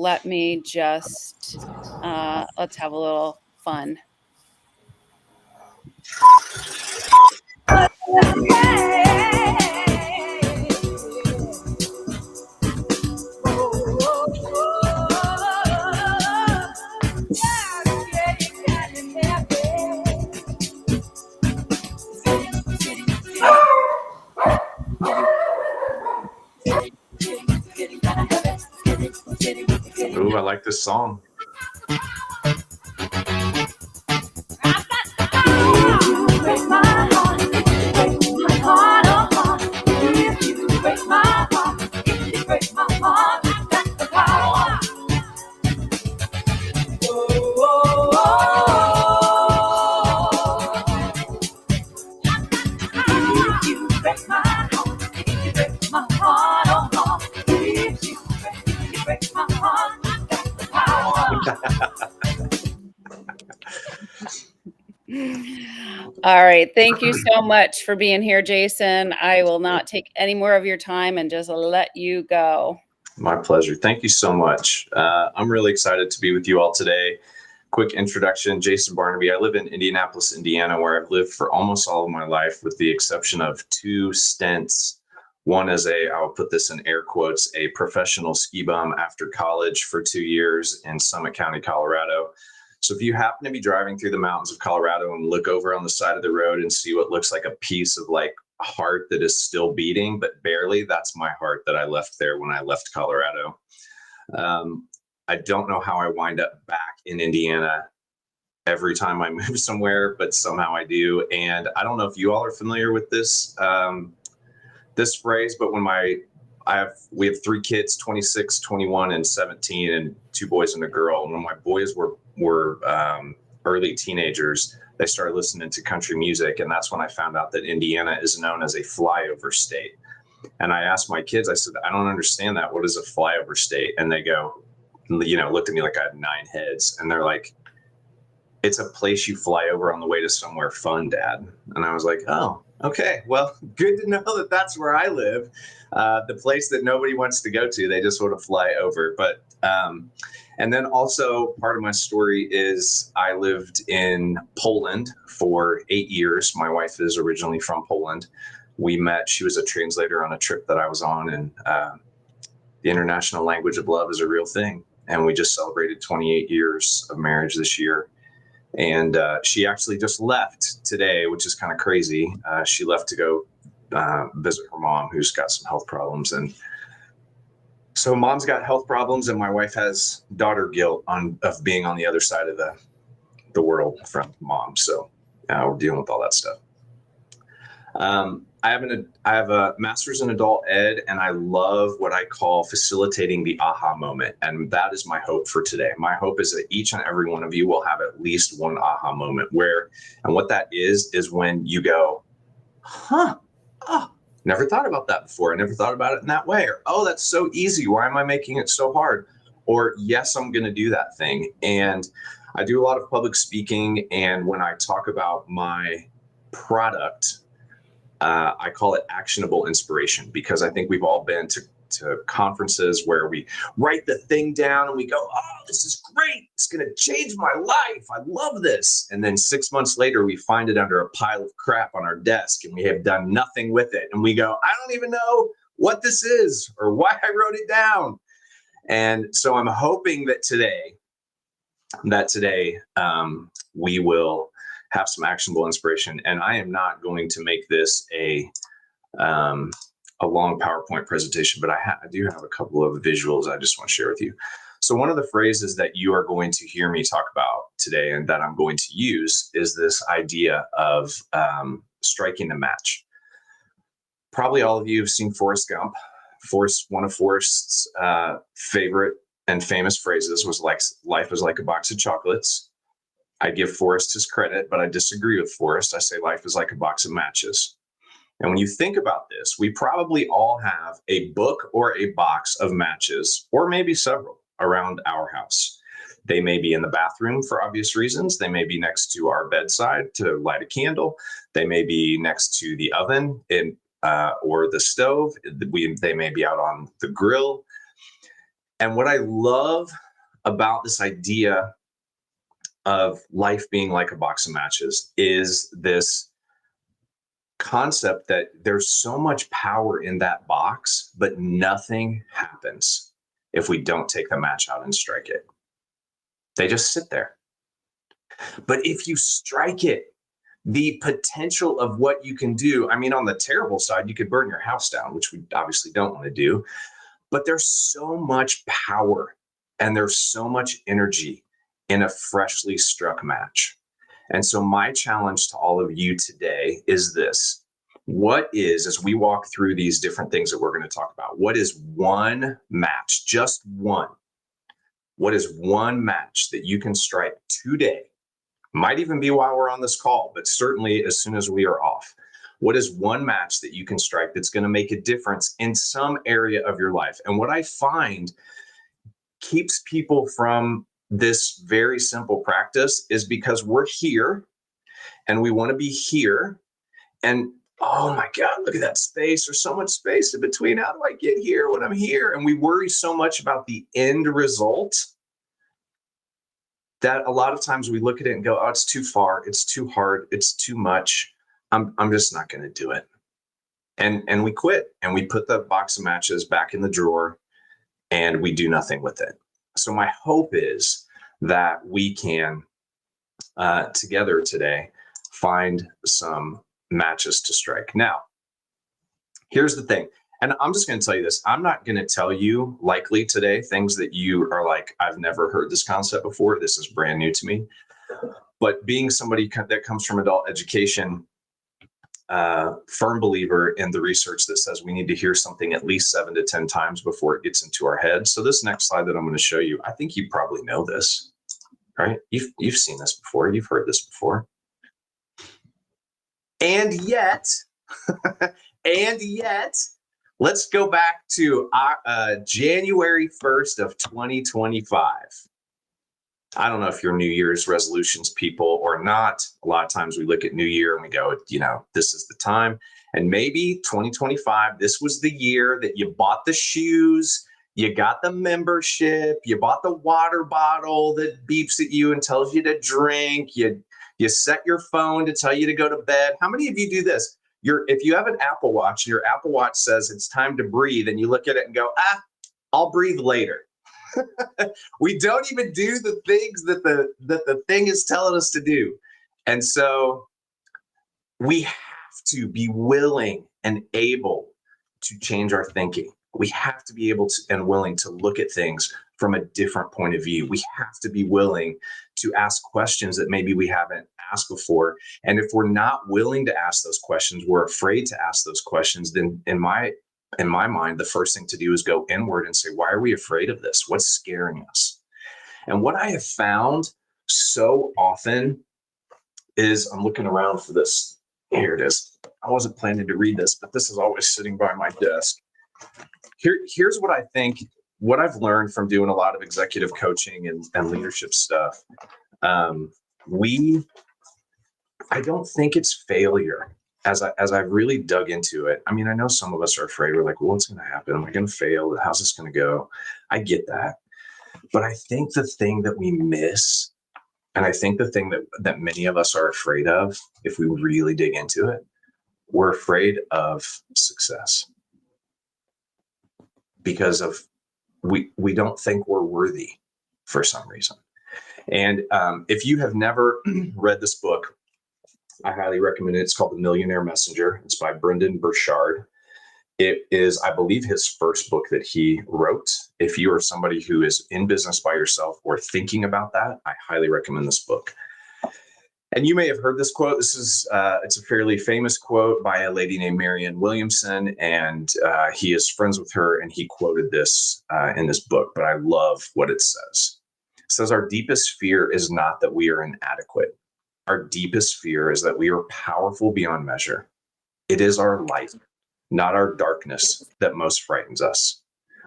let me just, let's have a little fun. Ooh, I like this song. All right. Thank you so much for being here, Jason. I will not take any more of your time and just let you go. My pleasure. Thank you so much. I'm really excited to be with you all today. Quick introduction, Jason Barnaby. I live in Indianapolis, Indiana, where I've lived for almost all of my life, with the exception of 2 stints. One as I'll put this in air quotes, a professional ski bum after college for 2 years in Summit County, Colorado. So if you happen to be driving through the mountains of Colorado and look over on the side of the road and see what looks like a piece of like heart that is still beating, but barely, that's my heart that I left there when I left Colorado. I don't know how I wind up back in Indiana every time I move somewhere, but somehow I do. And I don't know if you all are familiar with this, this phrase, but when we have 3 kids, 26, 21, and 17, and 2 boys and a girl. And when my boys were early teenagers, they started listening to country music. And that's when I found out that Indiana is known as a flyover state. And I asked my kids, I said, I don't understand that. What is a flyover state? And they go, looked at me like I had 9 heads. And they're like, it's a place you fly over on the way to somewhere fun, Dad. And I was like, oh, okay. Well, good to know that that's where I live. The place that nobody wants to go to, they just sort of fly over. But, and then also part of my story is I lived in Poland for 8 years. My wife is originally from Poland. We met, she was a translator on a trip that I was on, and the international language of love is a real thing. And we just celebrated 28 years of marriage this year. And she actually just left today, which is kind of crazy. She left to go visit her mom, who's got some health problems. And so mom's got health problems, and my wife has daughter guilt of being on the other side of the world from mom. So we're dealing with all that stuff. I have a master's in adult ed, and I love what I call facilitating the aha moment. And that is my hope for today. My hope is that each and every one of you will have at least one aha moment and what that is when you go, never thought about that before. I never thought about it in that way. Or, oh, that's so easy. Why am I making it so hard? Or, yes, I'm going to do that thing. And I do a lot of public speaking. And when I talk about my product, I call it actionable inspiration, because I think we've all been to conferences where we write the thing down and we go, oh, this is great. It's going to change my life. I love this. And then 6 months later, we find it under a pile of crap on our desk and we have done nothing with it. And we go, I don't even know what this is or why I wrote it down. And so I'm hoping that today we will have some actionable inspiration. And I am not going to make this a long PowerPoint presentation, but I do have a couple of visuals I just want to share with you. So one of the phrases that you are going to hear me talk about today, and that I'm going to use, is this idea of striking the match. Probably all of you have seen Forrest Gump. One of Forrest's favorite and famous phrases was like, life is like a box of chocolates. I give Forrest his credit, but I disagree with Forrest. I say life is like a box of matches. And when you think about this, we probably all have a book or a box of matches, or maybe several, around our house. They may be in the bathroom for obvious reasons. They may be next to our bedside to light a candle. They may be next to the oven or the stove. They may be out on the grill. And what I love about this idea of life being like a box of matches is this concept that there's so much power in that box, but nothing happens if we don't take the match out and strike it. They just sit there. But if you strike it, the potential of what you can do, I mean, on the terrible side, you could burn your house down, which we obviously don't want to do. But there's so much power and there's so much energy in a freshly struck match. And so my challenge to all of you today is this. What is, as we walk through these different things that we're going to talk about, what is one match, just one? What is one match that you can strike today? Might even be while we're on this call, but certainly as soon as we are off. What is one match that you can strike that's going to make a difference in some area of your life? And what I find keeps people from this very simple practice is because we're here and we want to be here. And oh my God, look at that space. There's so much space in between. How do I get here when I'm here? And we worry so much about the end result that a lot of times we look at it and go, oh, it's too far, it's too hard, it's too much. I'm just not going to do it. And we quit and we put the box of matches back in the drawer and we do nothing with it. So my hope is that we can together today find some matches to strike. Now, here's the thing. And I'm just going to tell you this. I'm not going to tell you likely today things that you are like, I've never heard this concept before. This is brand new to me. But being somebody that comes from adult education, firm believer in the research that says we need to hear something at least 7 to 10 times before it gets into our head. So this next slide that I'm going to show you, I think you probably know this, right? You've seen this before. You've heard this before. And yet, let's go back to January 1st of 2025. I don't know if you're New Year's resolutions people or not. A lot of times we look at New Year and we go, this is the time. And maybe 2025, this was the year that you bought the shoes, you got the membership, you bought the water bottle that beeps at you and tells you to drink, you set your phone to tell you to go to bed. How many of you do this? If you have an Apple Watch and your Apple Watch says it's time to breathe and you look at it and go, I'll breathe later. We don't even do the things that the thing is telling us to do. And so we have to be willing and able to change our thinking. We have to be able to and willing to look at things from a different point of view. We have to be willing to ask questions that maybe we haven't asked before. And if we're not willing to ask those questions, we're afraid to ask those questions, then in my mind, the first thing to do is go inward and say, why are we afraid of this? What's scaring us? And what I have found so often is, I'm looking around for this. Here it is. I wasn't planning to read this, but this is always sitting by my desk. Here's what I think, what I've learned from doing a lot of executive coaching and leadership stuff. I don't think it's failure. As I've really dug into it, I mean, I know some of us are afraid. We're like, well, what's going to happen? Am I going to fail? How's this going to go? I get that. But I think the thing that we miss, and I think the thing that many of us are afraid of, if we really dig into it, we're afraid of success. Because of we don't think we're worthy for some reason. And if you have never read this book, I highly recommend it. It's called The Millionaire Messenger. It's by Brendan Burchard. It is, I believe, his first book that he wrote. If you are somebody who is in business by yourself or thinking about that, I highly recommend this book. And you may have heard this quote. This is it's a fairly famous quote by a lady named Marianne Williamson, and he is friends with her, and he quoted this in this book, but I love what it says. It says, our deepest fear is not that we are inadequate. Our deepest fear is that we are powerful beyond measure. It is our light, not our darkness, that most frightens us.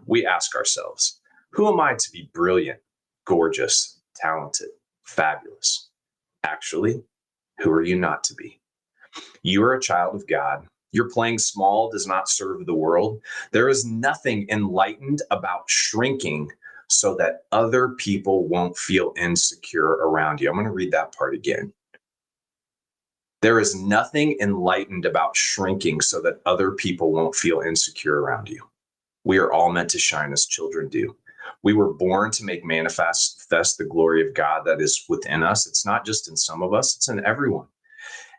We ask ourselves, who am I to be brilliant, gorgeous, talented, fabulous? Actually, who are you not to be? You are a child of God. Your playing small does not serve the world. There is nothing enlightened about shrinking so that other people won't feel insecure around you. I'm going to read that part again. There is nothing enlightened about shrinking so that other people won't feel insecure around you. We are all meant to shine as children do. We were born to make manifest the glory of God that is within us. It's not just in some of us, it's in everyone.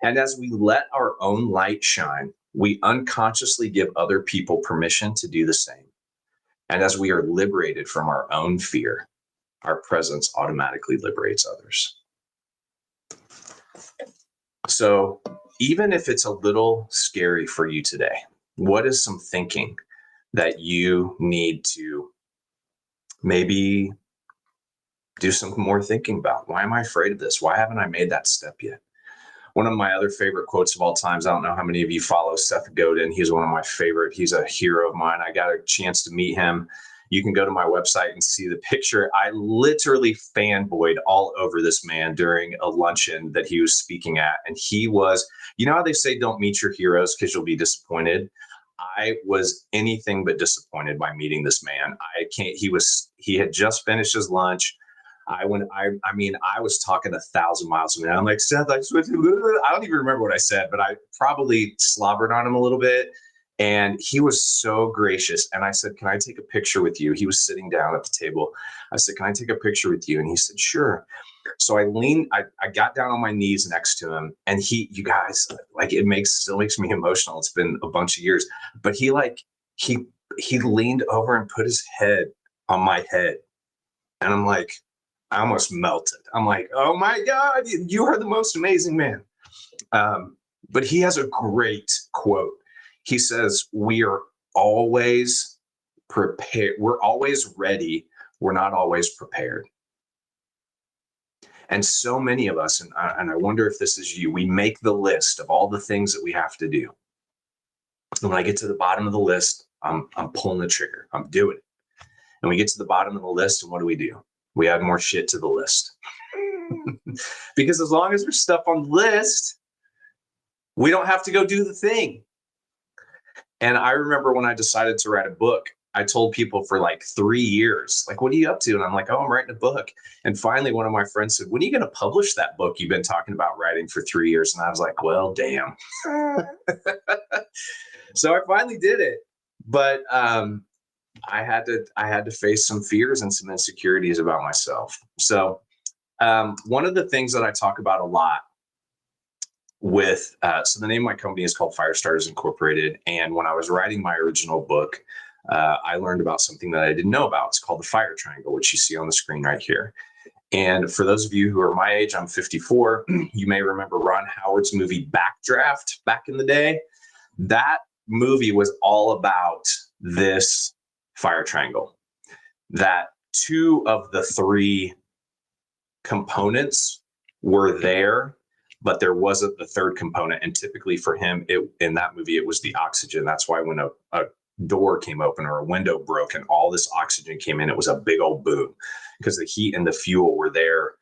And as we let our own light shine, we unconsciously give other people permission to do the same. And as we are liberated from our own fear, our presence automatically liberates others. So even if it's a little scary for you today, what is some thinking that you need to maybe do some more thinking about? Why am I afraid of this? Why haven't I made that step yet? One of my other favorite quotes of all times, I don't know how many of you follow Seth Godin. He's one of my favorite. He's a hero of mine. I got a chance to meet him. You can go to my website and see the picture. I literally fanboyed all over this man during a luncheon that he was speaking at. And he was, you know how they say don't meet your heroes because you'll be disappointed? I was anything but disappointed by meeting this man. He had just finished his lunch. I was talking 1,000 miles a minute. I'm like, Seth, I don't even remember what I said, but I probably slobbered on him a little bit. And he was so gracious. And I said, can I take a picture with you? He was sitting down at the table. I said, can I take a picture with you? And he said, sure. So I got down on my knees next to him, and you guys, like, still makes me emotional. It's been a bunch of years, but he leaned over and put his head on my head. And I'm like, I almost melted. I'm like, oh my God, you are the most amazing man. But he has a great quote. He says, we are always prepared. We're always ready. We're not always prepared. And so many of us, and I wonder if this is you, we make the list of all the things that we have to do. And when I get to the bottom of the list, I'm pulling the trigger. I'm doing it. And we get to the bottom of the list, and what do? We add more shit to the list. Because as long as there's stuff on the list, we don't have to go do the thing. And I remember when I decided to write a book, I told people for like 3 years, like, what are you up to? And I'm like, oh, I'm writing a book. And finally, one of my friends said, when are you going to publish that book you've been talking about writing for 3 years? And I was like, well, damn. So I finally did it. But I had to face some fears and some insecurities about myself. So one of the things that I talk about a lot so the name of my company is called Firestarters Incorporated. And when I was writing my original book, I learned about something that I didn't know about. It's called the fire triangle, which you see on the screen right here. And for those of you who are my age, I'm 54. You may remember Ron Howard's movie Backdraft back in the day. That movie was all about this fire triangle, that 2 of the 3 components were there, but there wasn't the 3rd component. And typically for him, in that movie, it was the oxygen. That's why when a door came open or a window broke and all this oxygen came in, it was a big old boom, because the heat and the fuel were there,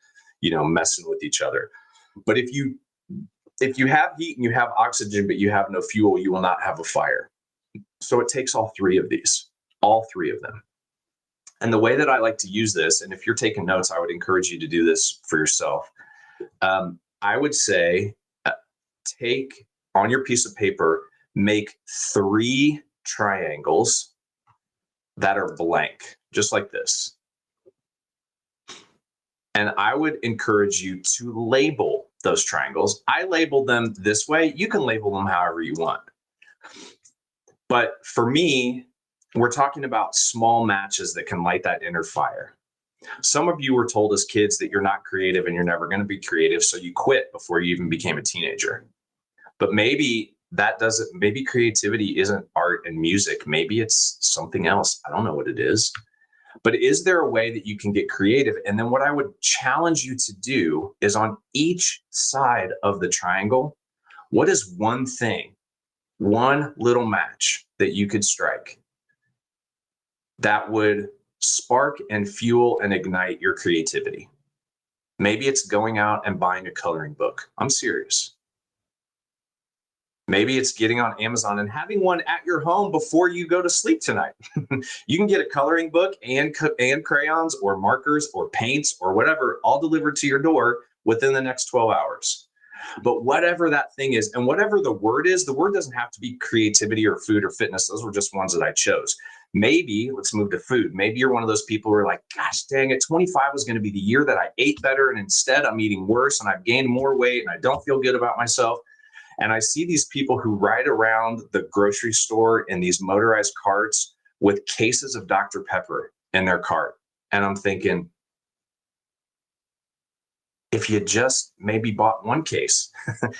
messing with each other. But if you have heat and you have oxygen, but you have no fuel, you will not have a fire. So it takes all 3 of these, all 3 of them. And the way that I like to use this, and if you're taking notes, I would encourage you to do this for yourself. I would say, take on your piece of paper, make 3 triangles that are blank, just like this. And I would encourage you to label those triangles. I label them this way. You can label them however you want. But for me, we're talking about small matches that can light that inner fire. Some of you were told as kids that you're not creative and you're never going to be creative, so you quit before you even became a teenager. But maybe creativity isn't art and music. Maybe it's something else. I don't know what it is. But is there a way that you can get creative? And then what I would challenge you to do is, on each side of the triangle, what is one thing, one little match that you could strike that would spark and fuel and ignite your creativity? Maybe it's going out and buying a coloring book. I'm serious. Maybe it's getting on Amazon and having one at your home before you go to sleep tonight. You can get a coloring book and crayons or markers or paints or whatever all delivered to your door within the next 12 hours. But whatever that thing is, and whatever the word is, the word doesn't have to be creativity or food or fitness. Those were just ones that I chose. Maybe let's move to food. Maybe you're one of those people who are like, gosh, dang it, 25 was going to be the year that I ate better. And instead I'm eating worse and I've gained more weight and I don't feel good about myself. And I see these people who ride around the grocery store in these motorized carts with cases of Dr. Pepper in their cart. And I'm thinking, if you just maybe bought one case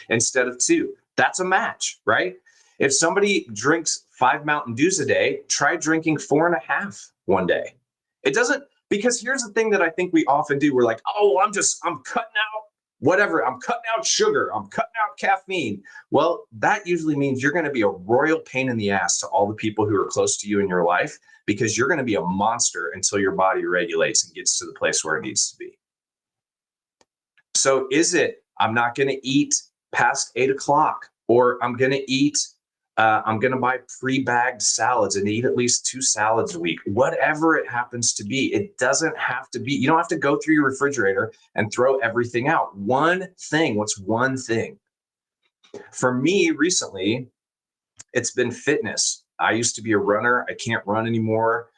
instead of two, that's a match, right? If somebody drinks 5 Mountain Dews a day, try drinking 4.5 one day. It doesn't, because here's the thing that I think we often do. We're like, oh, I'm cutting out whatever. I'm cutting out sugar. I'm cutting out caffeine. Well, that usually means you're going to be a royal pain in the ass to all the people who are close to you in your life, because you're going to be a monster until your body regulates and gets to the place where it needs to be. So is it, I'm not going to eat past 8 o'clock, or I'm going to buy pre-bagged salads and eat at least 2 salads a week, whatever it happens to be. It doesn't have to be, you don't have to go through your refrigerator and throw everything out. One thing, what's one thing? For me recently, it's been fitness. I used to be a runner. I can't run anymore.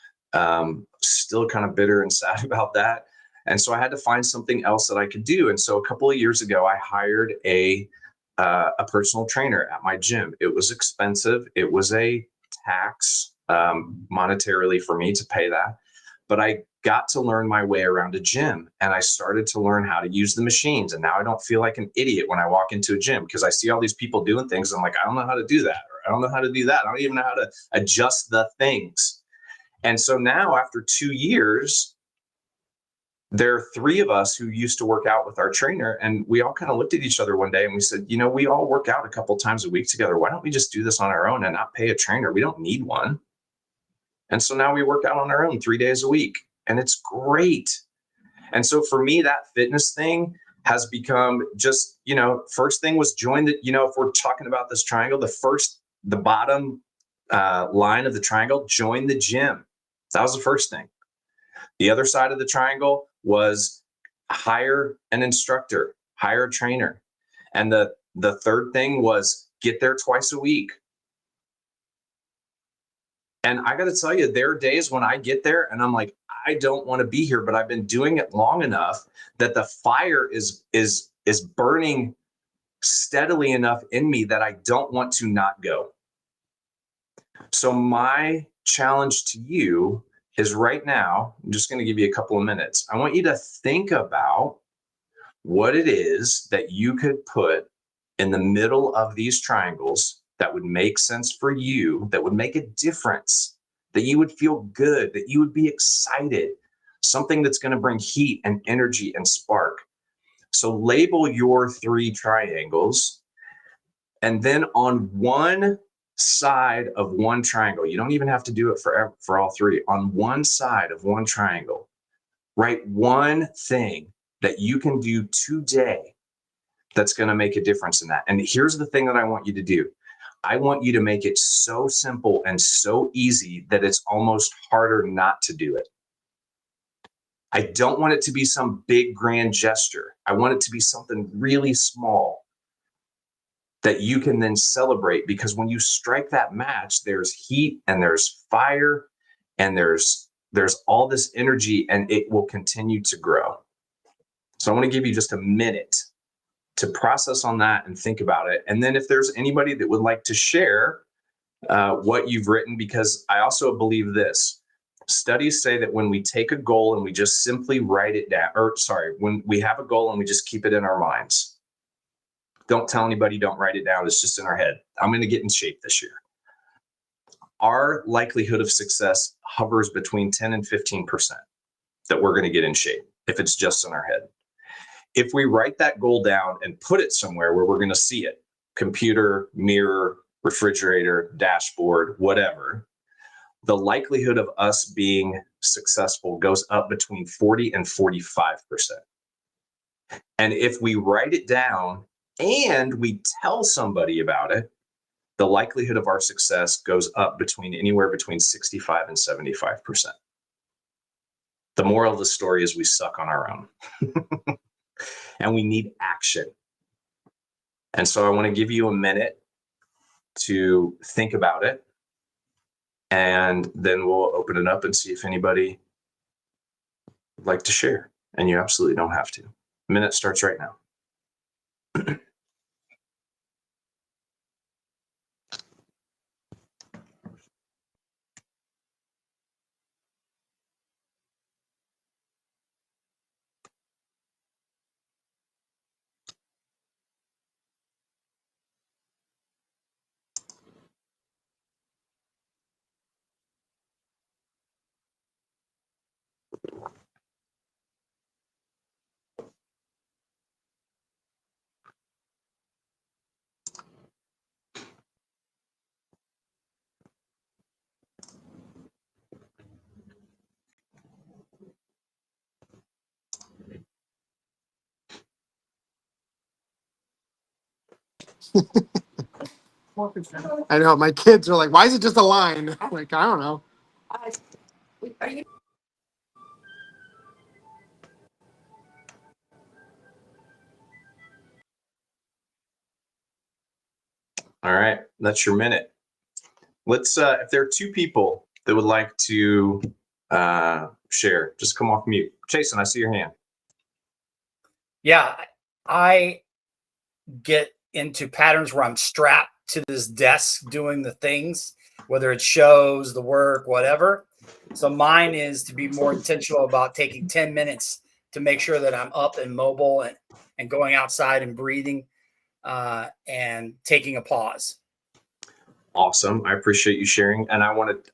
Still kind of bitter and sad about that. And so I had to find something else that I could do. And so a couple of years ago, I hired a personal trainer at my gym. It was expensive. It was a tax monetarily for me to pay that. But I got to learn my way around a gym, and I started to learn how to use the machines. And now I don't feel like an idiot when I walk into a gym, because I see all these people doing things. I'm like, I don't know how to do that, or I don't know how to do that. I don't even know how to adjust the things. And so now, after 2 years, there are 3 of us who used to work out with our trainer, and we all kind of looked at each other one day and we said, you know, we all work out a couple times a week together. Why don't we just do this on our own and not pay a trainer? We don't need one. And so now we work out on our own 3 days a week, and it's great. And so for me, that fitness thing has become just, first thing was join the, if we're talking about this triangle, the bottom line of the triangle, join the gym. That was the first thing. The other side of the triangle was hire an instructor, hire a trainer. And the third thing was get there twice a week. And I got to tell you, there are days when I get there and I'm like, I don't want to be here, but I've been doing it long enough that the fire is burning steadily enough in me that I don't want to not go. So my challenge to you is right now, I'm just going to give you a couple of minutes. I want you to think about what it is that you could put in the middle of these triangles that would make sense for you, that would make a difference, that you would feel good, that you would be excited, something that's going to bring heat and energy and spark. So label your 3 triangles, and then on one side of one triangle, you don't even have to do it for all 3. On one side of one triangle, write one thing that you can do today that's going to make a difference in that. And here's the thing that I want you to do. I want you to make it so simple and so easy that it's almost harder not to do it. I don't want it to be some big grand gesture. I want it to be something really small that you can then celebrate, because when you strike that match, there's heat and there's fire and there's all this energy, and it will continue to grow. So I want to give you just a minute to process on that and think about it. And then if there's anybody that would like to share what you've written, because I also believe this. Studies say that when we take a goal and we just simply write it down, when we have a goal and we just keep it in our minds, don't tell anybody, don't write it down, it's just in our head. I'm going to get in shape this year. Our likelihood of success hovers between 10 and 15% that we're going to get in shape if it's just in our head. If we write that goal down and put it somewhere where we're going to see it, computer, mirror, refrigerator, dashboard, whatever, the likelihood of us being successful goes up between 40 and 45%. And if we write it down and we tell somebody about it, the likelihood of our success goes up anywhere between 65 and 75%. The moral of the story is we suck on our own and we need action. And so I want to give you a minute to think about it, and then we'll open it up and see if anybody would like to share. And you absolutely don't have to. Minute starts right now. I know my kids are like, "Why is it just a line?" I'm like, I don't know. All right, that's your minute. Let's, if there are two people that would like to share, just come off mute. Jason, I see your hand. Yeah, I get into patterns where I'm strapped to this desk doing the things, whether it's shows, the work, whatever. So mine is to be more intentional about taking 10 minutes to make sure that I'm up and mobile and going outside and breathing and taking a pause. Awesome. I appreciate you sharing. And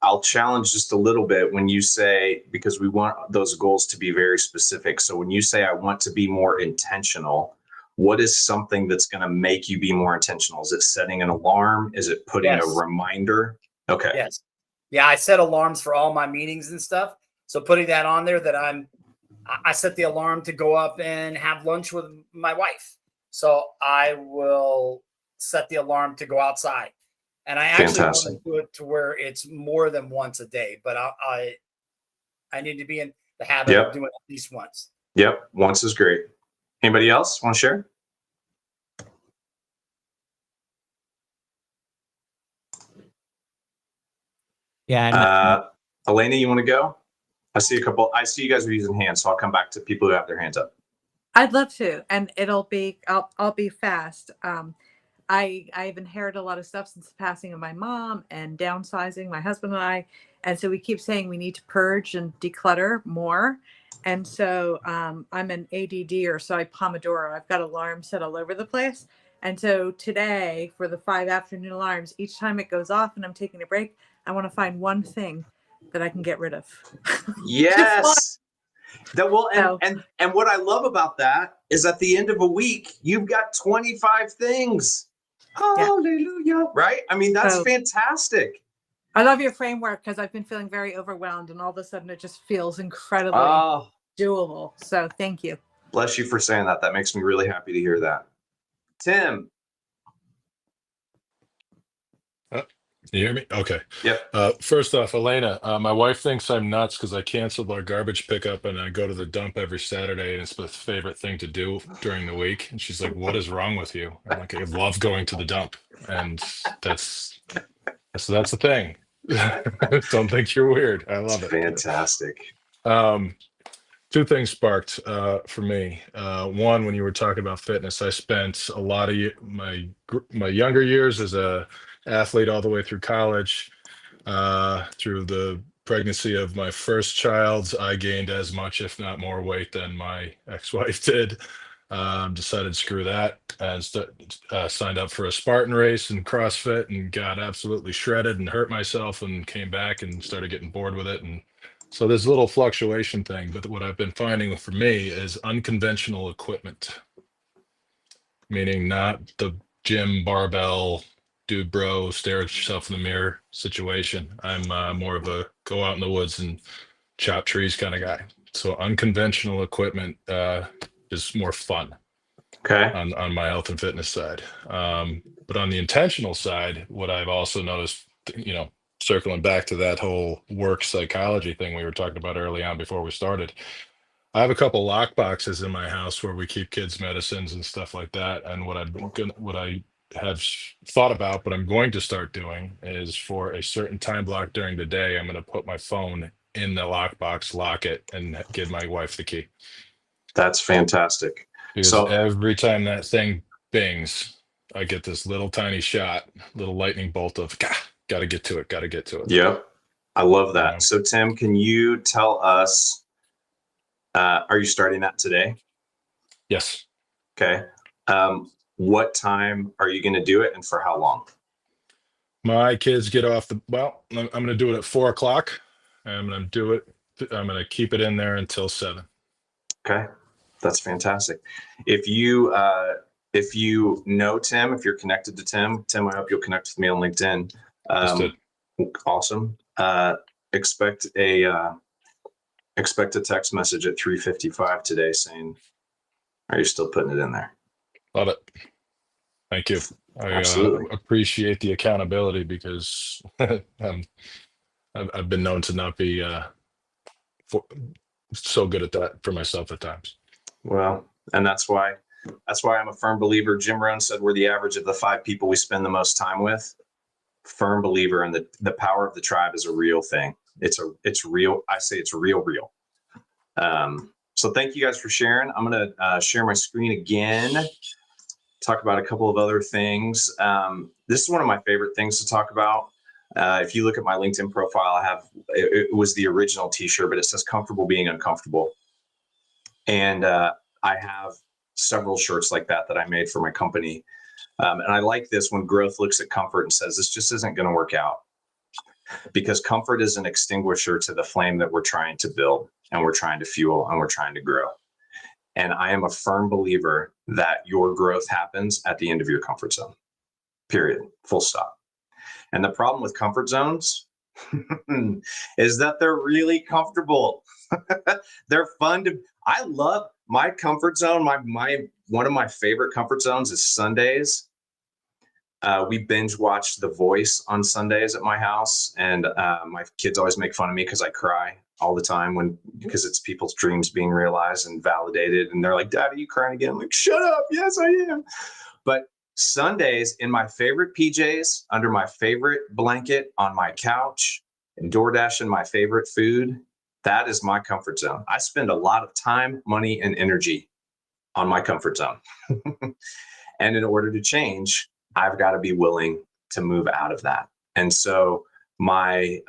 I'll challenge just a little bit when you say, because we want those goals to be very specific. So when you say, I want to be more intentional, what is something that's going to make you be more intentional? Is it setting an alarm? Is it putting a reminder? Okay. Yes. Yeah. I set alarms for all my meetings and stuff. So putting that on there that I set the alarm to go up and have lunch with my wife. So I will set the alarm to go outside. And I actually want to do it to where it's more than once a day, but I need to be in the habit of doing it at least once. Yep. Once is great. Anybody else want to share? Yeah. Elena, you want to go? I see you guys are using hands, so I'll come back to people who have their hands up. I'd love to, and I'll be fast. I've inherited a lot of stuff since the passing of my mom and downsizing, my husband and I. And so we keep saying we need to purge and declutter more. And so I'm an ADDer, so I Pomodoro. I've got alarms set all over the place. And so today, for the 5 afternoon alarms, each time it goes off and I'm taking a break, I want to find one thing that I can get rid of. Yes. And what I love about that is at the end of a week, you've got 25 things. Hallelujah. Right? I mean, that's fantastic. I love your framework because I've been feeling very overwhelmed and all of a sudden it just feels incredibly doable. So thank you. Bless you for saying that. That makes me really happy to hear that. Tim. Can you hear me? Okay. Yep. First off, Elena, my wife thinks I'm nuts because I canceled our garbage pickup and I go to the dump every Saturday and it's my favorite thing to do during the week. And she's like, "What is wrong with you?" I'm like, "I love going to the dump." And that's the thing. Don't think you're weird. I love it. Fantastic. Two things sparked for me. One, when you were talking about fitness, I spent a lot of my younger years as a athlete all the way through college. Through the pregnancy of my first child, I gained as much, if not more, weight than my ex-wife did. Decided screw that and signed up for a Spartan race and CrossFit and got absolutely shredded and hurt myself and came back and started getting bored with it. And so there's a little fluctuation thing, but what I've been finding for me is unconventional equipment, meaning not the gym barbell, dude bro, stare at yourself in the mirror situation. I'm more of a go out in the woods and chop trees kind of guy. So unconventional equipment is more fun. Okay. On my health and fitness side. But on the intentional side, what I've also noticed, circling back to that whole work psychology thing we were talking about early on before we started, I have a couple lock boxes in my house where we keep kids' medicines and stuff like that. And what I have thought about, but I'm going to start doing is for a certain time block during the day, I'm going to put my phone in the lockbox, lock it, and give my wife the key. That's fantastic. Because So every time that thing bings, I get this little tiny shot, little lightning bolt of, got to get to it, got to get to it. yep, I love that. Yeah. So Tim, can you tell us, are you starting that today? Yes. Okay. What time are you going to do it, and for how long? My kids get off I'm going to do it at 4:00. I'm going to do it. I'm going to keep it in there until 7. Okay. That's fantastic. If you know Tim, if you're connected to Tim, I hope you'll connect with me on LinkedIn. Awesome. Expect a text message at 3:55 today saying, are you still putting it in there? Love it. Thank you. Absolutely. I appreciate the accountability because I've been known to not be so good at that for myself at times. Well, and that's why I'm a firm believer. Jim Rohn said we're the average of the 5 people we spend the most time with. Firm believer in the power of the tribe is a real thing. It's real. I say it's real. So thank you guys for sharing. I'm going to share my screen again, talk about a couple of other things. This is one of my favorite things to talk about. If you look at my LinkedIn profile, I have, it was the original t-shirt, but it says comfortable being uncomfortable. And I have several shirts like that I made for my company. And I like this when growth looks at comfort and says, this just isn't going to work out. Because comfort is an extinguisher to the flame that we're trying to build and we're trying to fuel and we're trying to grow. And I am a firm believer that your growth happens at the end of your comfort zone, period, full stop. And the problem with comfort zones is that they're really comfortable. They're fun I love my comfort zone. One of my favorite comfort zones is Sundays. We binge watch The Voice on Sundays at my house, and my kids always make fun of me because I cry all the time because it's people's dreams being realized and validated. And they're like, "Dad, are you crying again?" I'm like, "Shut up. Yes, I am." But Sundays in my favorite PJs, under my favorite blanket, on my couch, and DoorDashing my favorite food, that is my comfort zone. I spend a lot of time, money, and energy on my comfort zone. And in order to change, I've got to be willing to move out of that. And so my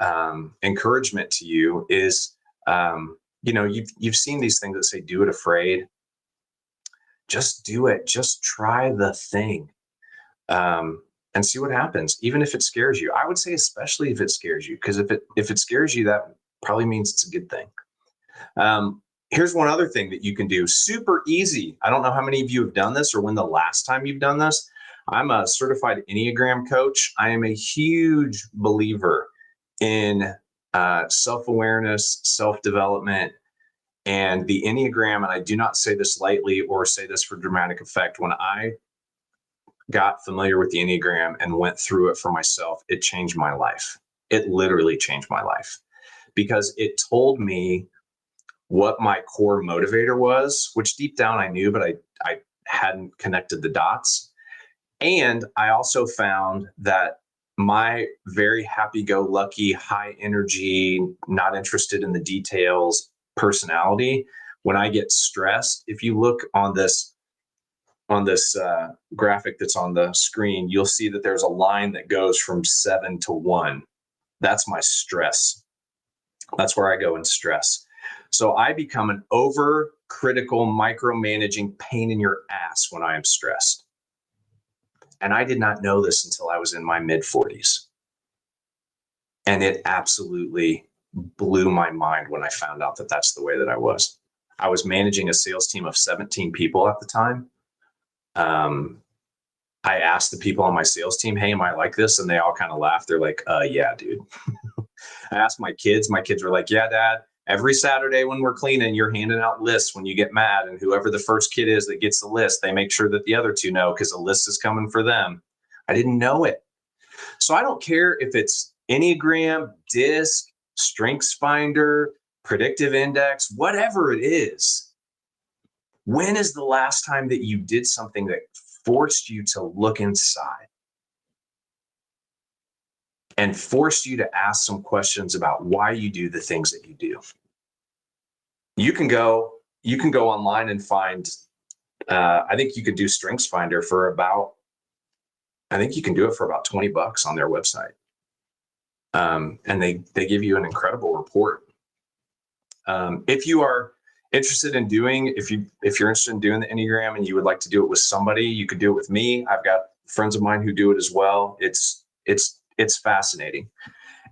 encouragement to you is, you've seen these things that say, do it afraid. Just do it. Just try the thing and see what happens, even if it scares you. I would say, especially if it scares you, because if it scares you, that probably means it's a good thing. Here's one other thing that you can do. Super easy. I don't know how many of you have done this or when the last time you've done this. I'm a certified Enneagram coach. I am a huge believer in self-awareness, self-development, and the Enneagram. And I do not say this lightly or say this for dramatic effect. When I got familiar with the Enneagram and went through it for myself, it changed my life. It literally changed my life because it told me what my core motivator was, which deep down I knew, but I hadn't connected the dots. And I also found that my very happy-go-lucky, high energy, not interested in the details personality, when I get stressed, if you look on this graphic that's on the screen, you'll see that there's a line that goes from 7 to 1. That's my stress. That's where I go in stress. So I become an overcritical, micromanaging pain in your ass when I am stressed. And I did not know this until I was in my mid-40s. And it absolutely blew my mind when I found out that that's the way that I was. I was managing a sales team of 17 people at the time. I asked the people on my sales team, "Hey, am I like this?" And they all kind of laughed. They're like, "Yeah, dude." I asked my kids were like, "Yeah, Dad. Every Saturday when we're cleaning, you're handing out lists when you get mad. And whoever the first kid is that gets the list, they make sure that the other two know because the list is coming for them." I didn't know it. So I don't care if it's Enneagram, DISC, Strengths Finder, Predictive Index, whatever it is. When is the last time that you did something that forced you to look inside and forced you to ask some questions about why you do the things that you do? You can go online and find, I think you could do Strengths Finder for about, I think you can do it for about $20 on their website. And they give you an incredible report. If you are interested in doing, if you're interested in doing the Enneagram and you would like to do it with somebody, you could do it with me. I've got friends of mine who do it as well. It's fascinating.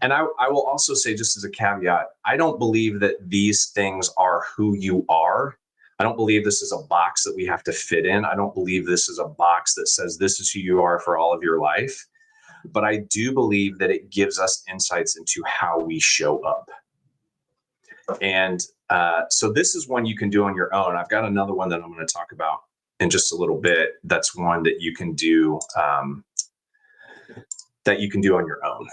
And I will also say, just as a caveat, I don't believe that these things are who you are. I don't believe this is a box that we have to fit in. I don't believe this is a box that says this is who you are for all of your life. But I do believe that it gives us insights into how we show up. And so this is one you can do on your own. I've got another one that I'm going to talk about in just a little bit. That's one that you can do on your own,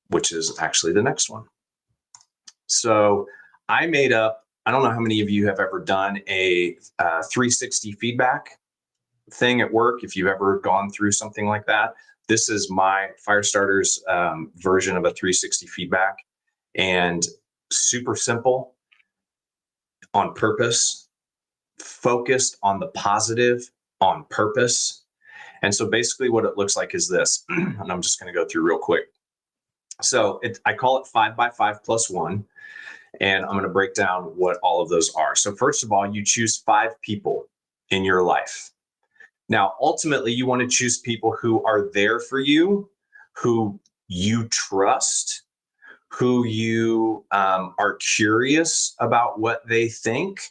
which is actually the next one. So I made up, I don't know how many of you have ever done a 360 feedback thing at work, if you've ever gone through something like that. This is my Firestarter's version of a 360 feedback, and super simple, on purpose, focused on the positive, on purpose. And so basically what it looks like is this, and I'm just going to go through real quick. So I call it 5x5 plus 1, and I'm going to break down what all of those are. So first of all, you choose 5 people in your life. Now, ultimately, you want to choose people who are there for you, who you trust, who you are curious about what they think.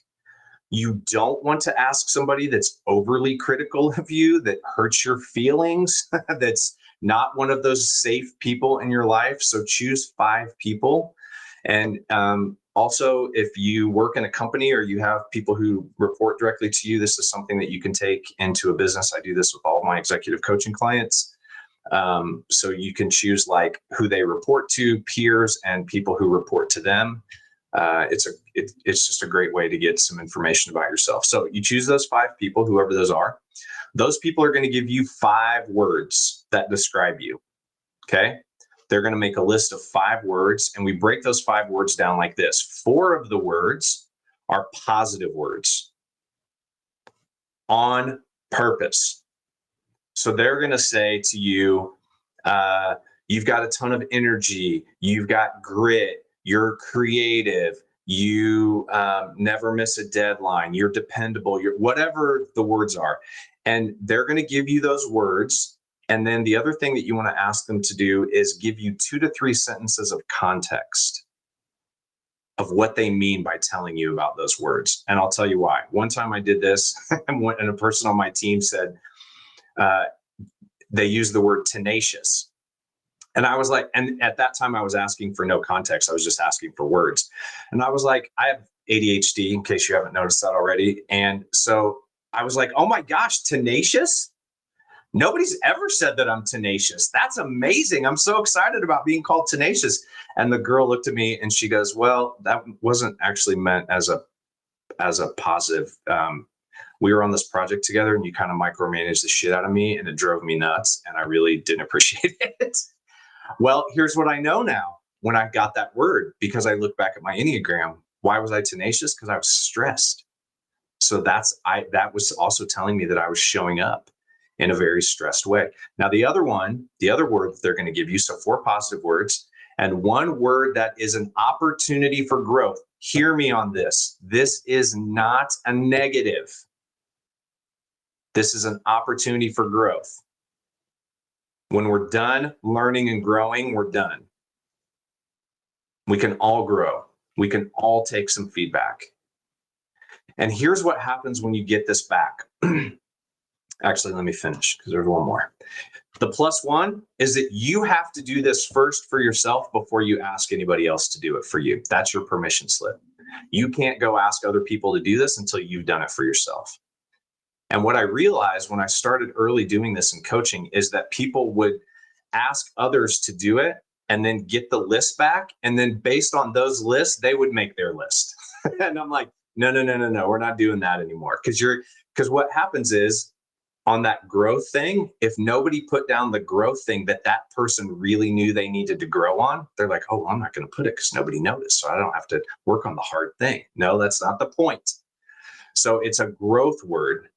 You don't want to ask somebody that's overly critical of you, that hurts your feelings, that's not one of those safe people in your life. So choose 5 people. And also, if you work in a company or you have people who report directly to you, this is something that you can take into a business. I do this with all of my executive coaching clients. So you can choose like who they report to, peers, and people who report to them. It's just a great way to get some information about yourself. So you choose those 5 people, whoever those are. Those people are going to give you 5 words that describe you. Okay. They're going to make a list of 5 words, and we break those 5 words down like this. 4 of the words are positive words, on purpose. So they're going to say to you, you've got a ton of energy, you've got grit, you're creative, you never miss a deadline, you're dependable, you're whatever the words are. And they're going to give you those words. And then the other thing that you want to ask them to do is give you 2 to 3 sentences of context of what they mean by telling you about those words. And I'll tell you why. One time I did this, and a person on my team said, they used the word tenacious. And I was like, and at that time I was asking for no context. I was just asking for words. And I was like, I have ADHD, in case you haven't noticed that already. And so I was like, oh my gosh, tenacious? Nobody's ever said that I'm tenacious. That's amazing. I'm so excited about being called tenacious. And the girl looked at me and she goes, well, that wasn't actually meant as a positive. We were on this project together and you kind of micromanaged the shit out of me, and it drove me nuts, and I really didn't appreciate it. Well, here's what I know now when I got that word, because I look back at my Enneagram. Why was I tenacious? Because I was stressed. So that was also telling me that I was showing up in a very stressed way. Now, the other word that they're going to give you, so 4 positive words, and 1 word that is an opportunity for growth. Hear me on this. This is not a negative. This is an opportunity for growth. When we're done learning and growing, we're done. We can all grow. We can all take some feedback. And here's what happens when you get this back. Actually, let me finish because there's one more. The +1 is that you have to do this first for yourself before you ask anybody else to do it for you. That's your permission slip. You can't go ask other people to do this until you've done it for yourself. And what I realized when I started early doing this in coaching is that people would ask others to do it and then get the list back. And then based on those lists, they would make their list. And I'm like, no, we're not doing that anymore. Because what happens is on that growth thing, if nobody put down the growth thing that person really knew they needed to grow on, they're like, oh, I'm not going to put it because nobody noticed. So I don't have to work on the hard thing. No, that's not the point. So it's a growth word.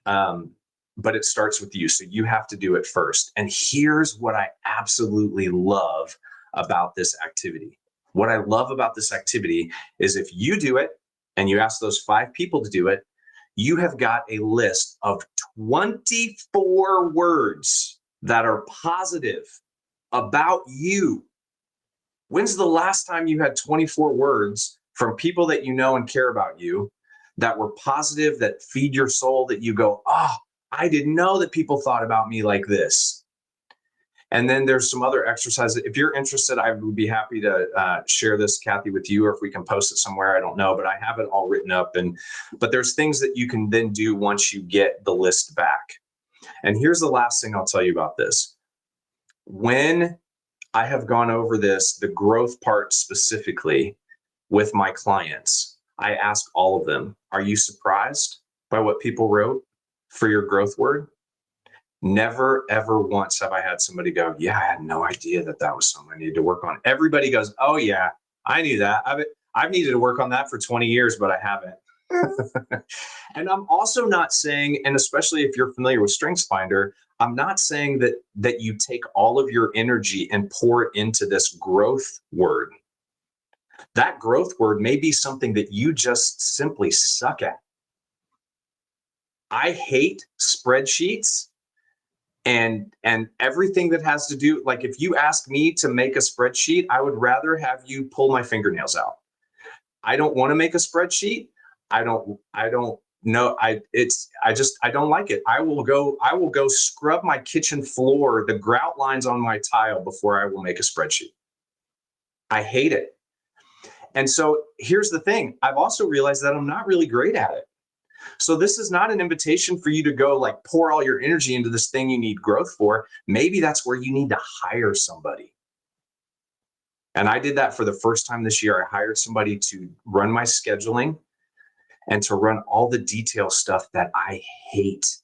But it starts with you. So you have to do it first. And here's what I absolutely love about this activity. What I love about this activity is if you do it and you ask those 5 people to do it, you have got a list of 24 words that are positive about you. When's the last time you had 24 words from people that you know and care about you that were positive, that feed your soul, that you go, oh, I didn't know that people thought about me like this. And then there's some other exercises. If you're interested, I would be happy to share this, Kathy, with you, or if we can post it somewhere, I don't know, but I have it all written up. But there's things that you can then do once you get the list back. And here's the last thing I'll tell you about this. When I have gone over this, the growth part specifically with my clients, I ask all of them, are you surprised by what people wrote for your growth word? Never, ever once have I had somebody go, yeah, I had no idea that was something I needed to work on. Everybody goes, oh yeah, I knew that. I've needed to work on that for 20 years, but I haven't. And I'm also not saying, and especially if you're familiar with StrengthsFinder, I'm not saying that you take all of your energy and pour it into this growth word. That growth word may be something that you just simply suck at. I hate spreadsheets and everything that has to do, like if you ask me to make a spreadsheet, I would rather have you pull my fingernails out. I don't want to make a spreadsheet. I don't know. I don't like it. I will go scrub my kitchen floor, the grout lines on my tile before I will make a spreadsheet. I hate it. And so here's the thing. I've also realized that I'm not really great at it. So this is not an invitation for you to go like pour all your energy into this thing you need growth for. Maybe that's where you need to hire somebody. And I did that for the first time this year. I hired somebody to run my scheduling and to run all the detail stuff that I hate.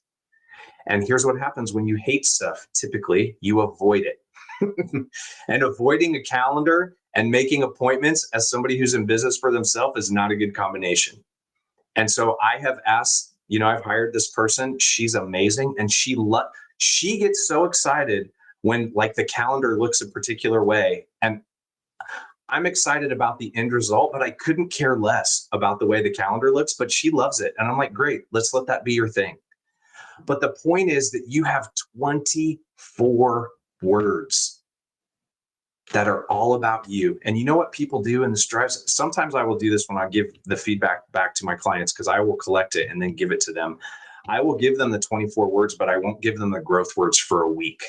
And here's what happens when you hate stuff. Typically, you avoid it. And avoiding a calendar and making appointments as somebody who's in business for themselves is not a good combination. And so I have asked, I've hired this person. She's amazing. And she gets so excited when like the calendar looks a particular way. And I'm excited about the end result, but I couldn't care less about the way the calendar looks, but she loves it. And I'm like, great, let's let that be your thing. But the point is that you have 24 words that are all about you. And you know what people do in this drive? Sometimes I will do this when I give the feedback back to my clients, because I will collect it and then give it to them. I will give them the 24 words, but I won't give them the growth words for a week.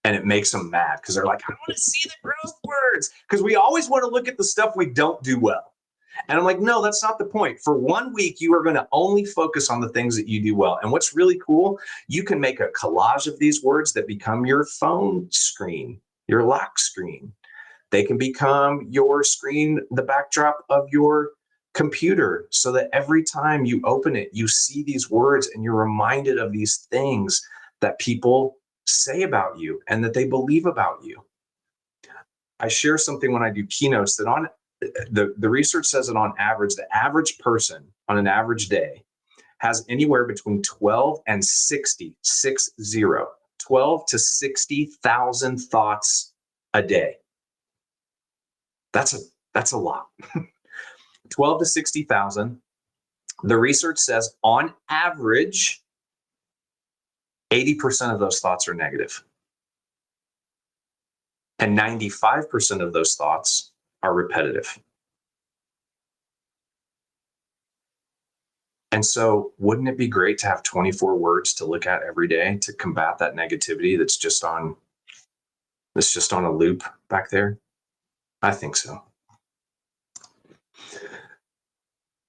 And it makes them mad because they're like, I want to see the growth words. Because we always want to look at the stuff we don't do well. And I'm like, no, that's not the point. For 1 week, you are going to only focus on the things that you do well. And what's really cool, you can make a collage of these words that become your phone screen, your lock screen. They can become your screen, the backdrop of your computer, so that every time you open it, you see these words and you're reminded of these things that people say about you and that they believe about you. I share something when I do keynotes that on the research says that on average, the average person on an average day has anywhere between 12 and 12 to 60,000 thoughts a day. That's a lot. 12 to 60,000. The research says on average, 80% of those thoughts are negative. And 95% of those thoughts are repetitive. And so wouldn't it be great to have 24 words to look at every day to combat that negativity that's just on a loop back there? I think so.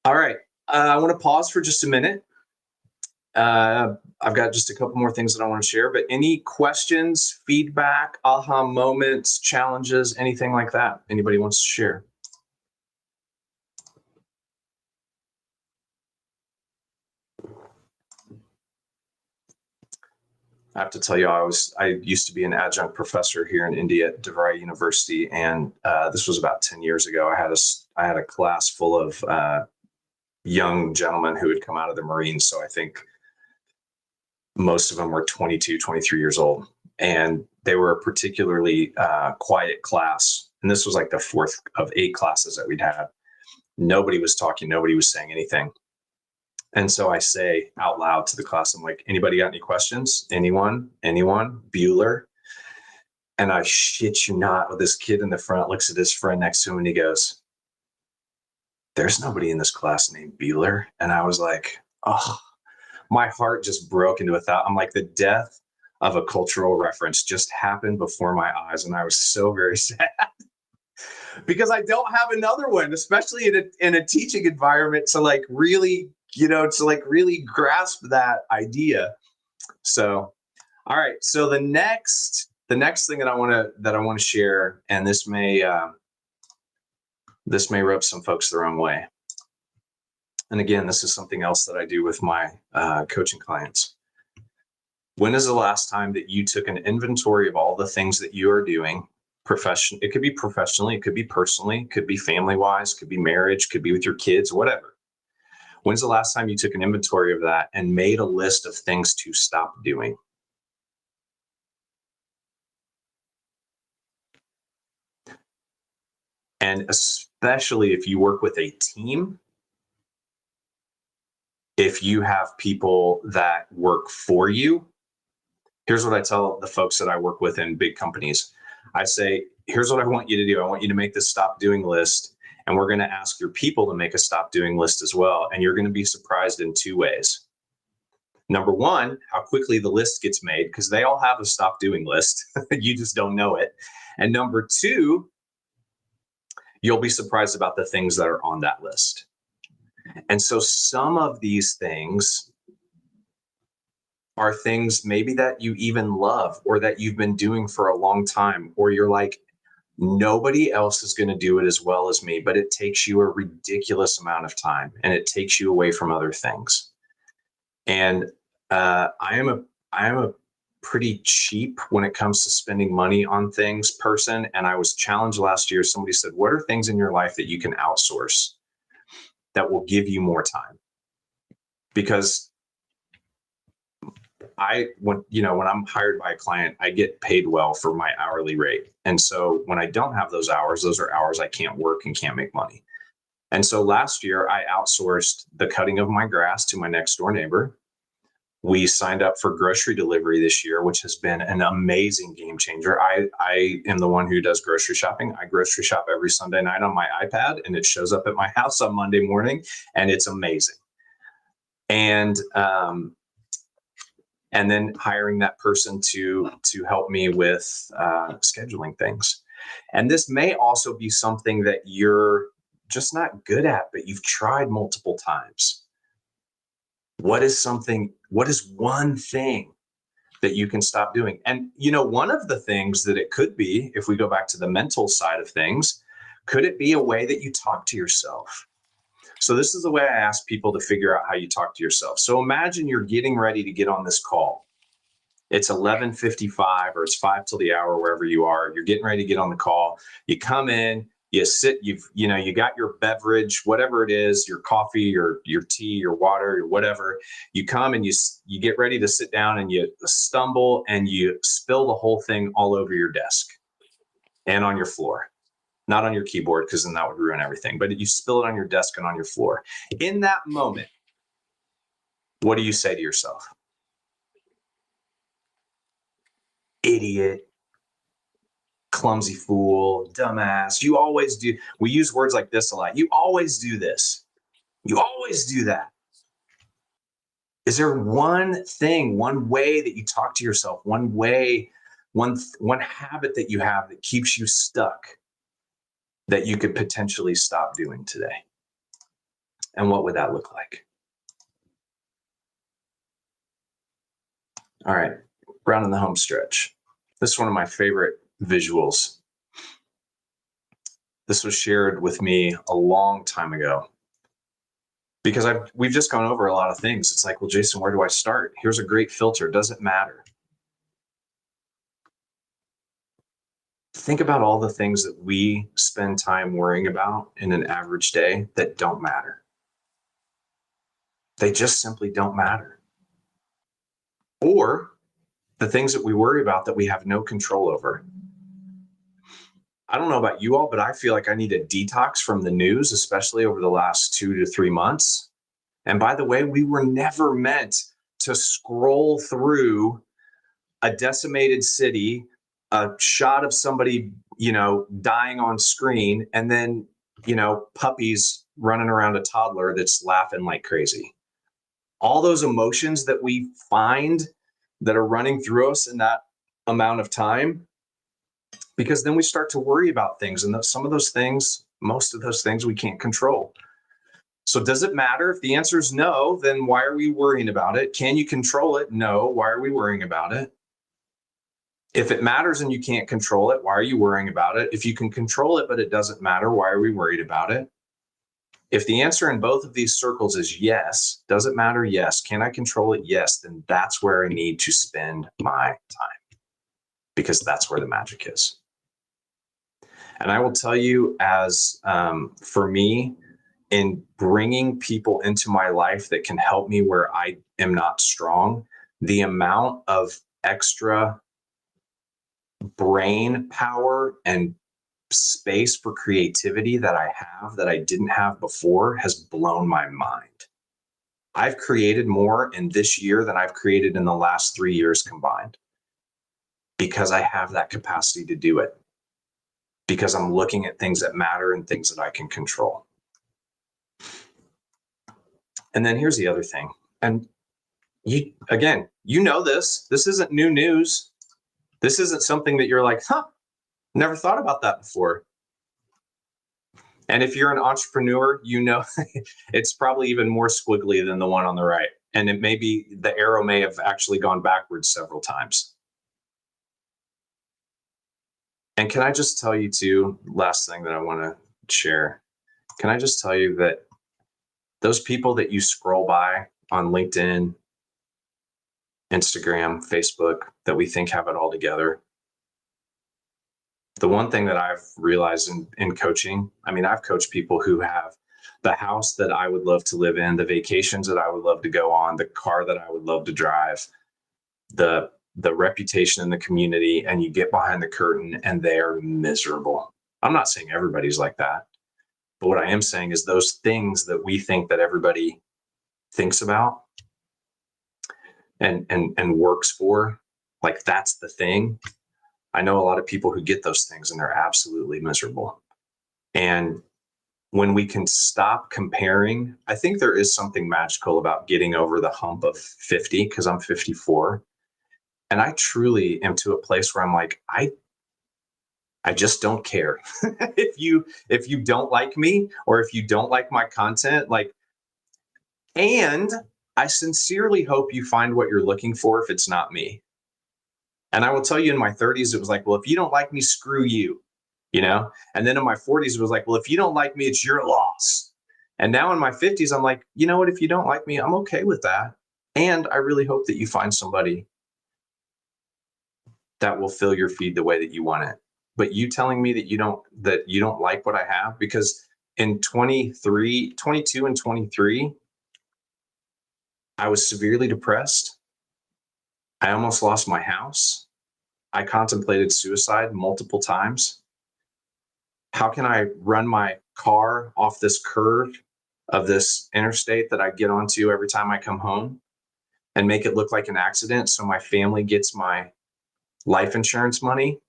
All right. I want to pause for just a minute. I've got just a couple more things that I want to share, but any questions, feedback, aha moments, challenges, anything like that? Anybody wants to share? I have to tell you, I used to be an adjunct professor here in India at DeVry University, and this was about 10 years ago. I had a class full of young gentlemen who had come out of the Marines. So I think most of them were 22, 23 years old, and they were a particularly quiet class. And this was like the fourth of 8 classes that we'd had. Nobody was talking. Nobody was saying anything. And so I say out loud to the class, I'm like, anybody got any questions? Anyone? Bueller? And I shit you not, this kid in the front looks at his friend next to him and he goes, there's nobody in this class named Bueller. And I was like, oh, my heart just broke into a thought. I'm like, the death of a cultural reference just happened before my eyes. And I was so very sad because I don't have another one, especially in a teaching environment to like really, really grasp that idea. So, all right. So the next thing that I want to share, and this may rub some folks the wrong way. And again, this is something else that I do with my coaching clients. When is the last time that you took an inventory of all the things that you are doing? It could be professionally, it could be personally, it could be family-wise, could be marriage, could be with your kids, whatever. When's the last time you took an inventory of that and made a list of things to stop doing? And especially if you work with a team, if you have people that work for you, here's what I tell the folks that I work with in big companies. I say, here's what I want you to do. I want you to make this stop doing list. And we're going to ask your people to make a stop doing list as well. And you're going to be surprised in 2 ways. Number one, how quickly the list gets made, because they all have a stop doing list. You just don't know it. And number two, you'll be surprised about the things that are on that list. And so some of these things are things maybe that you even love or that you've been doing for a long time, or you're like, nobody else is going to do it as well as me, but it takes you a ridiculous amount of time and it takes you away from other things. And I am a pretty cheap when it comes to spending money on things person. And I was challenged last year. Somebody said, what are things in your life that you can outsource that will give you more time? Because when I'm hired by a client, I get paid well for my hourly rate. And so when I don't have those are hours I can't work and can't make money. And so last year I outsourced the cutting of my grass to my next door neighbor. We signed up for grocery delivery this year, which has been an amazing game changer. I am the one who does grocery shopping. I grocery shop every Sunday night on my iPad, and it shows up at my house on Monday morning, and it's amazing. And then hiring that person to help me with scheduling things. And this may also be something that you're just not good at, but you've tried multiple times. What is one thing that you can stop doing? And, one of the things that it could be, if we go back to the mental side of things, could it be a way that you talk to yourself? So this is the way I ask people to figure out how you talk to yourself. So imagine you're getting ready to get on this call. It's 11:55 or it's 5 till the hour, wherever you are. You're getting ready to get on the call. You come in, you sit, you got your beverage, whatever it is, your coffee, your tea, your water, or whatever. You come and you get ready to sit down and you stumble and you spill the whole thing all over your desk and on your floor. Not on your keyboard, because then that would ruin everything. But you spill it on your desk and on your floor. In that moment, what do you say to yourself? Idiot, clumsy fool, dumbass. You always do. We use words like this a lot. You always do this. You always do that. Is there one thing, one way that you talk to yourself, one habit that you have that keeps you stuck that you could potentially stop doing today? And what would that look like? All right, rounding the home stretch. This is one of my favorite visuals. This was shared with me a long time ago because we've just gone over a lot of things. It's like, well, Jason, where do I start? Here's a great filter. Does it matter? Think about all the things that we spend time worrying about in an average day that don't matter. They just simply don't matter. Or the things that we worry about that we have no control over. I don't know about you all, but I feel like I need a detox from the news, especially over the last 2 to 3 months. And by the way, we were never meant to scroll through a decimated city, a shot of somebody, dying on screen, and then, puppies running around a toddler that's laughing like crazy. All those emotions that we find that are running through us in that amount of time, because then we start to worry about things, and some of those things, most of those things we can't control. So does it matter? If the answer is no, then why are we worrying about it? Can you control it? No. Why are we worrying about it? If it matters and you can't control it, why are you worrying about it? If you can control it, but it doesn't matter, why are we worried about it? If the answer in both of these circles is yes, does it matter? Yes. Can I control it? Yes. Then that's where I need to spend my time, because that's where the magic is. And I will tell you, as for me, in bringing people into my life that can help me where I am not strong, the amount of extra brain power and space for creativity that I have that I didn't have before has blown my mind. I've created more in this year than I've created in the last 3 years combined, because I have that capacity to do it, because I'm looking at things that matter and things that I can control. And then here's the other thing. And you know this isn't new news. This isn't something that you're like, never thought about that before. And if you're an entrepreneur, it's probably even more squiggly than the one on the right. And it may be, the arrow may have actually gone backwards several times. And can I just tell you too, last thing that I want to share, can I just tell you that those people that you scroll by on LinkedIn, Instagram, Facebook, that we think have it all together, the one thing that I've realized in coaching, I've coached people who have the house that I would love to live in, the vacations that I would love to go on, the car that I would love to drive, the reputation in the community, and you get behind the curtain and they're miserable. I'm not saying everybody's like that, but what I am saying is those things that we think that everybody thinks about and works for, like that's the thing. I know a lot of people who get those things and they're absolutely miserable. And when we can stop comparing, I think there is something magical about getting over the hump of 50, because I'm 54. And I truly am to a place where I'm like, I just don't care. if you don't like me, or if you don't like my content, and I sincerely hope you find what you're looking for if it's not me. And I will tell you, in my 30s, it was like, well, if you don't like me, screw you, And then in my 40s, it was like, well, if you don't like me, it's your loss. And now in my 50s, I'm like, you know what? If you don't like me, I'm okay with that. And I really hope that you find somebody that will fill your feed the way that you want it. But you telling me that you don't like what I have, because in 22 and 23, I was severely depressed. I almost lost my house. I contemplated suicide multiple times. How can I run my car off this curve of this interstate that I get onto every time I come home and make it look like an accident so my family gets my life insurance money,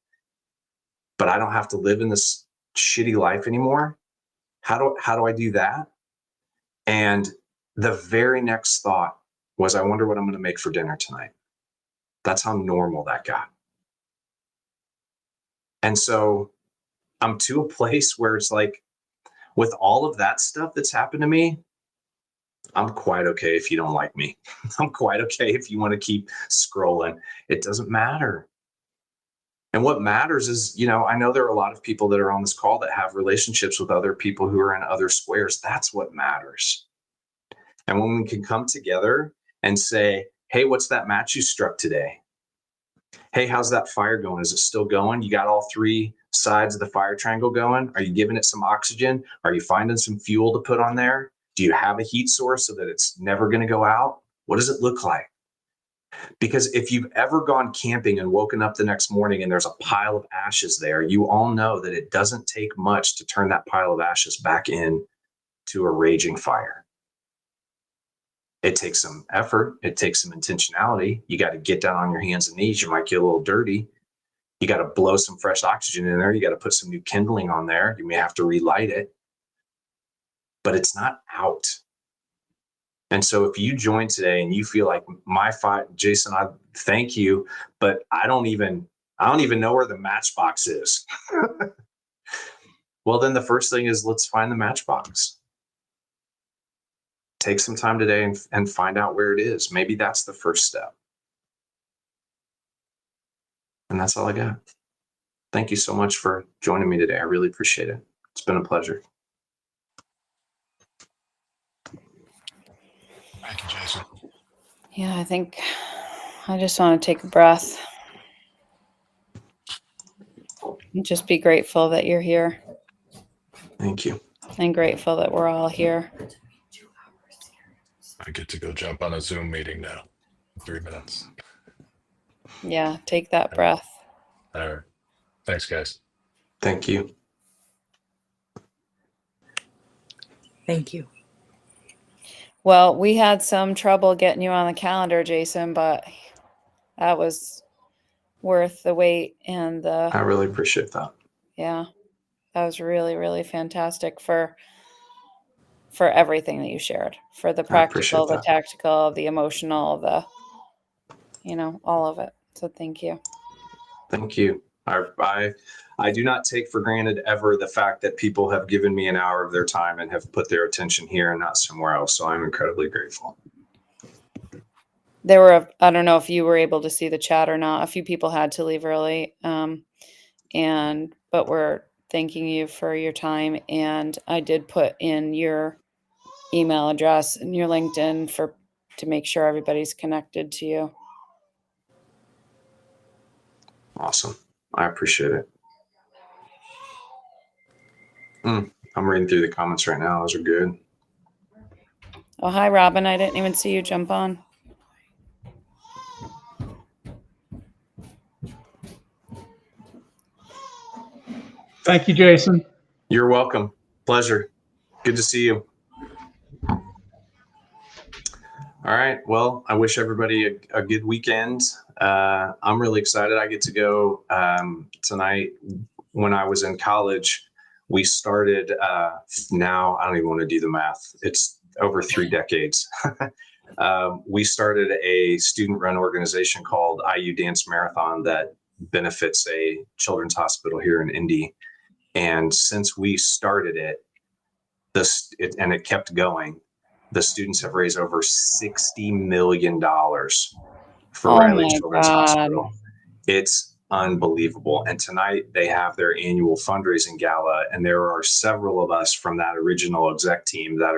but I don't have to live in this shitty life anymore? How do I do that? And the very next thought was, I wonder what I'm going to make for dinner tonight. That's how normal that got. And so I'm to a place where it's like, with all of that stuff that's happened to me, I'm quite okay if you don't like me. I'm quite okay if you want to keep scrolling. It doesn't matter. And what matters is, I know there are a lot of people that are on this call that have relationships with other people who are in other squares. That's what matters. And when we can come together and say, hey, what's that match you struck today? Hey, how's that fire going? Is it still going? You got all three sides of the fire triangle going? Are you giving it some oxygen? Are you finding some fuel to put on there? Do you have a heat source so that it's never going to go out? What does it look like? Because if you've ever gone camping and woken up the next morning and there's a pile of ashes there, you all know that it doesn't take much to turn that pile of ashes back in to a raging fire. It takes some effort. It takes some intentionality. You got to get down on your hands and knees. You might get a little dirty. You got to blow some fresh oxygen in there. You got to put some new kindling on there. You may have to relight it, but it's not out. And so if you join today and you feel like my fight, Jason, I thank you, but I don't even know where the matchbox is. Well, then the first thing is, let's find the matchbox. Take some time today and find out where it is. Maybe that's the first step. And that's all I got. Thank you so much for joining me today. I really appreciate it. It's been a pleasure. Thank you, Jason. Yeah, I think I just want to take a breath and just be grateful that you're here Thank you. and grateful that we're all here. I get to go jump on a Zoom meeting now. 3 minutes. Yeah, take that breath. All right. Thanks, guys. Thank you. Thank you. Well, we had some trouble getting you on the calendar, Jason, but that was worth the wait and I really appreciate that. yeah, that was really, really fantastic for everything that you shared, for the practical, the tactical, the emotional, all of it. So thank you. Thank you. I do not take for granted ever the fact that people have given me an hour of their time and have put their attention here and not somewhere else. So I'm incredibly grateful. There were, I don't know if you were able to see the chat or not. A few people had to leave early. But we're thanking you for your time. And I did put in your email address and your LinkedIn to make sure everybody's connected to you. Awesome. I appreciate it. I'm reading through the comments right now. Those are good. Oh, hi, Robin. I didn't even see you jump on. Thank you, Jason. You're welcome. Pleasure. Good to see you. All right. Well, I wish everybody a good weekend. I'm really excited. I get to go tonight. When I was in college, we started, now I don't even want to do the math. It's over 3 decades. We started a student-run organization called IU Dance Marathon that benefits a children's hospital here in Indy. And since we started it, and it kept going, the students have raised over $60 million for Riley Children's Hospital. It's unbelievable. And tonight they have their annual fundraising gala, and there are several of us from that original exec team that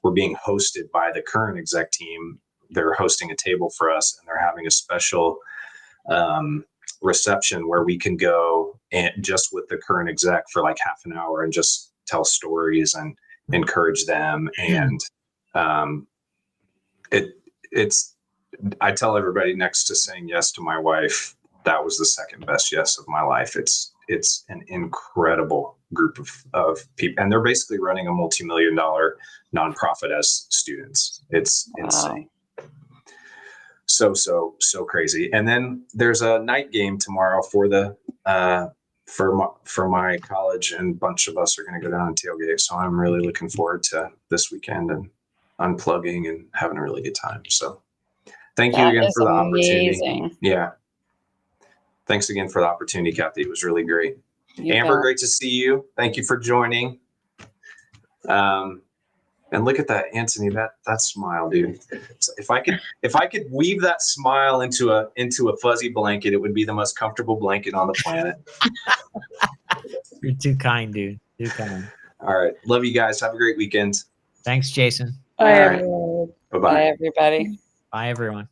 were being hosted by the current exec team. They're hosting a table for us, and they're having a special reception where we can go and just with the current exec for like half an hour and just tell stories and encourage them. And I tell everybody, next to saying yes to my wife, that was the second best yes of my life. It's an incredible group of people, and they're basically running a multi-million-dollar nonprofit as students. It's insane. So crazy. And then there's a night game tomorrow for my college, and a bunch of us are going to go down and tailgate. So I'm really looking forward to this weekend and unplugging and having a really good time. So thank you again for the opportunity. Yeah. Thanks again for the opportunity, Kathy. It was really great. Amber, great to see you. Thank you for joining. And look at that, Anthony, that smile, dude. So if I could weave that smile into a fuzzy blanket, it would be the most comfortable blanket on the planet. You're too kind, dude. Too kind. All right. Love you guys. Have a great weekend. Thanks, Jason. Bye, All right. everyone. Bye-bye. Bye, everybody. Bye, everyone.